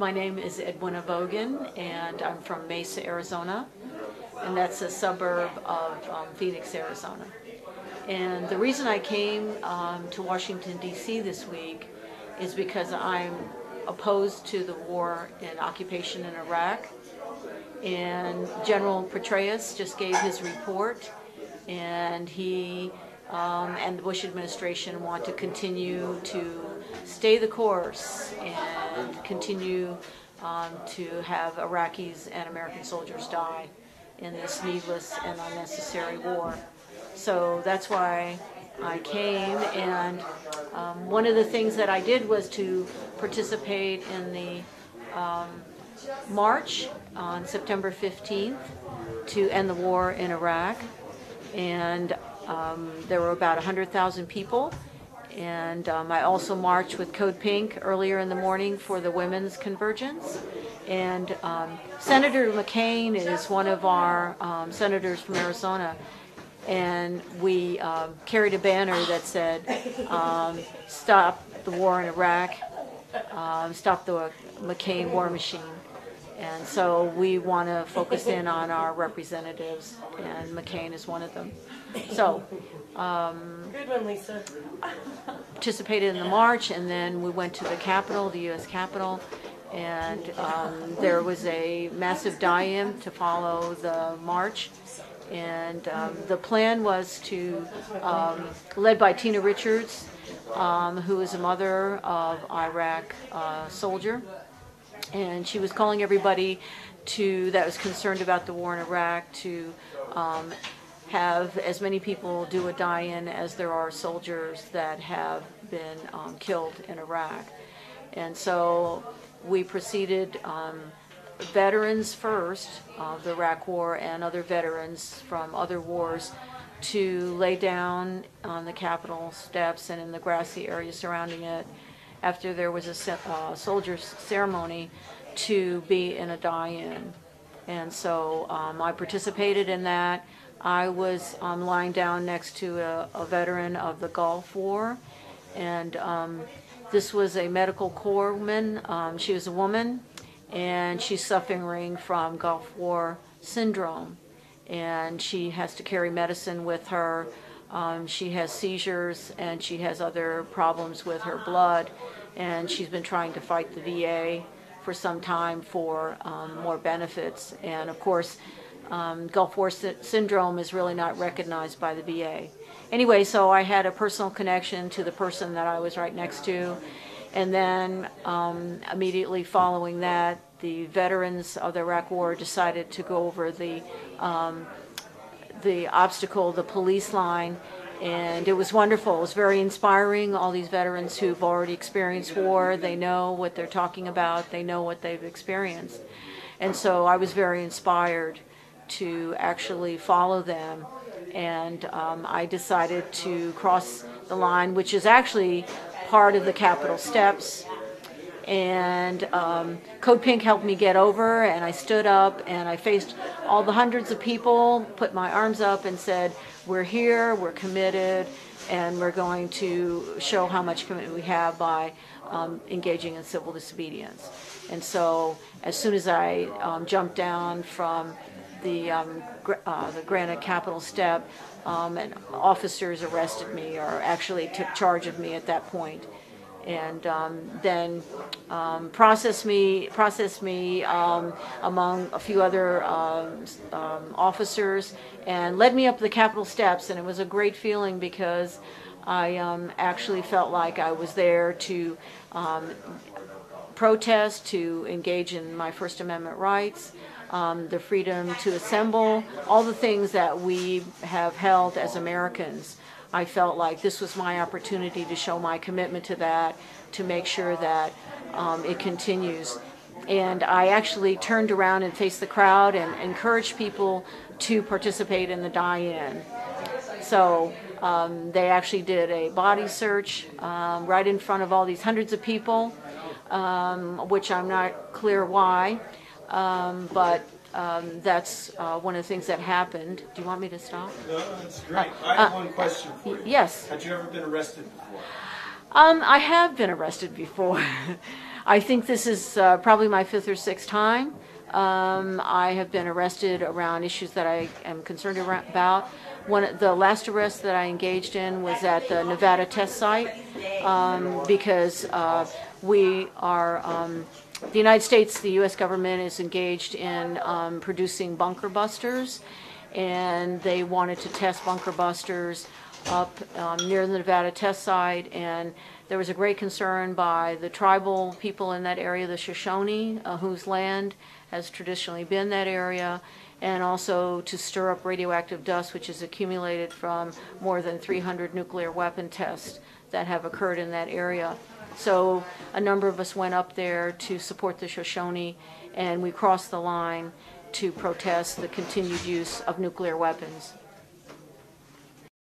My name is Edwina Bogan, and I'm from Mesa, Arizona, and that's a suburb of Phoenix, Arizona. And the reason I came to Washington, D.C. this week is because I'm opposed to the war and occupation in Iraq. And General Petraeus just gave his report, and he and the Bush administration want to continue to stay the course and continue to have Iraqis and American soldiers die in this needless and unnecessary war. So that's why I came, and one of the things that I did was to participate in the march on September 15th to end the war in Iraq, and there were about 100,000 people, and I also marched with Code Pink earlier in the morning for the women's convergence. And Senator McCain is one of our senators from Arizona, and we carried a banner that said, stop the war in Iraq, stop the McCain war machine. And so we want to focus in on our representatives, and McCain is one of them. So, good one, Lisa. Participated in the march, and then we went to the Capitol, the U.S. Capitol, and there was a massive die-in to follow the march. And the plan was to, led by Tina Richards, who is a mother of Iraq soldier, and she was calling everybody that was concerned about the war in Iraq to have as many people do a die-in as there are soldiers that have been killed in Iraq. And so we proceeded, veterans first of the Iraq War and other veterans from other wars, to lay down on the Capitol steps and in the grassy area surrounding it after there was a soldier's ceremony to be in a die-in. And so I participated in that. I was lying down next to a veteran of the Gulf War, and this was a medical corpsman. She was a woman, and she's suffering from Gulf War syndrome, and she has to carry medicine with her. She has seizures, and she has other problems with her blood, and she's been trying to fight the VA for some time for more benefits. And of course, Gulf War syndrome is really not recognized by the VA. Anyway, so I had a personal connection to the person that I was right next to, and then immediately following that, the veterans of the Iraq War decided to go over the obstacle, the police line, and it was wonderful. It was very inspiring. All these veterans who've already experienced war, they know what they're talking about, they know what they've experienced. And so I was very inspired to actually follow them, and I decided to cross the line, which is actually part of the Capitol steps. And Code Pink helped me get over, and I stood up and I faced all the hundreds of people, put my arms up and said, we're here, we're committed, and we're going to show how much commitment we have by engaging in civil disobedience. And so as soon as I jumped down from the granite Capitol step, and officers arrested me, or actually took charge of me at that point, and then processed me among a few other officers, and led me up the Capitol steps. And it was a great feeling because I actually felt like I was there to protest, to engage in my First Amendment rights, the freedom to assemble, all the things that we have held as Americans. I felt like this was my opportunity to show my commitment to that, to make sure that it continues. And I actually turned around and faced the crowd and encouraged people to participate in the die-in. So they actually did a body search right in front of all these hundreds of people, which I'm not clear why, but that's one of the things that happened. Do you want me to stop? No, that's great. I have one question for you. Yes. Had you ever been arrested before? I have been arrested before. I think this is probably my fifth or sixth time. I have been arrested around issues that I am concerned about. The last arrest that I engaged in was at the Nevada test site because we are, the United States, the U.S. government is engaged in producing bunker busters, and they wanted to test bunker busters up near the Nevada test site, and there was a great concern by the tribal people in that area, the Shoshone, whose land has traditionally been that area, and also to stir up radioactive dust, which is accumulated from more than 300 nuclear weapon tests that have occurred in that area. So a number of us went up there to support the Shoshone, and we crossed the line to protest the continued use of nuclear weapons.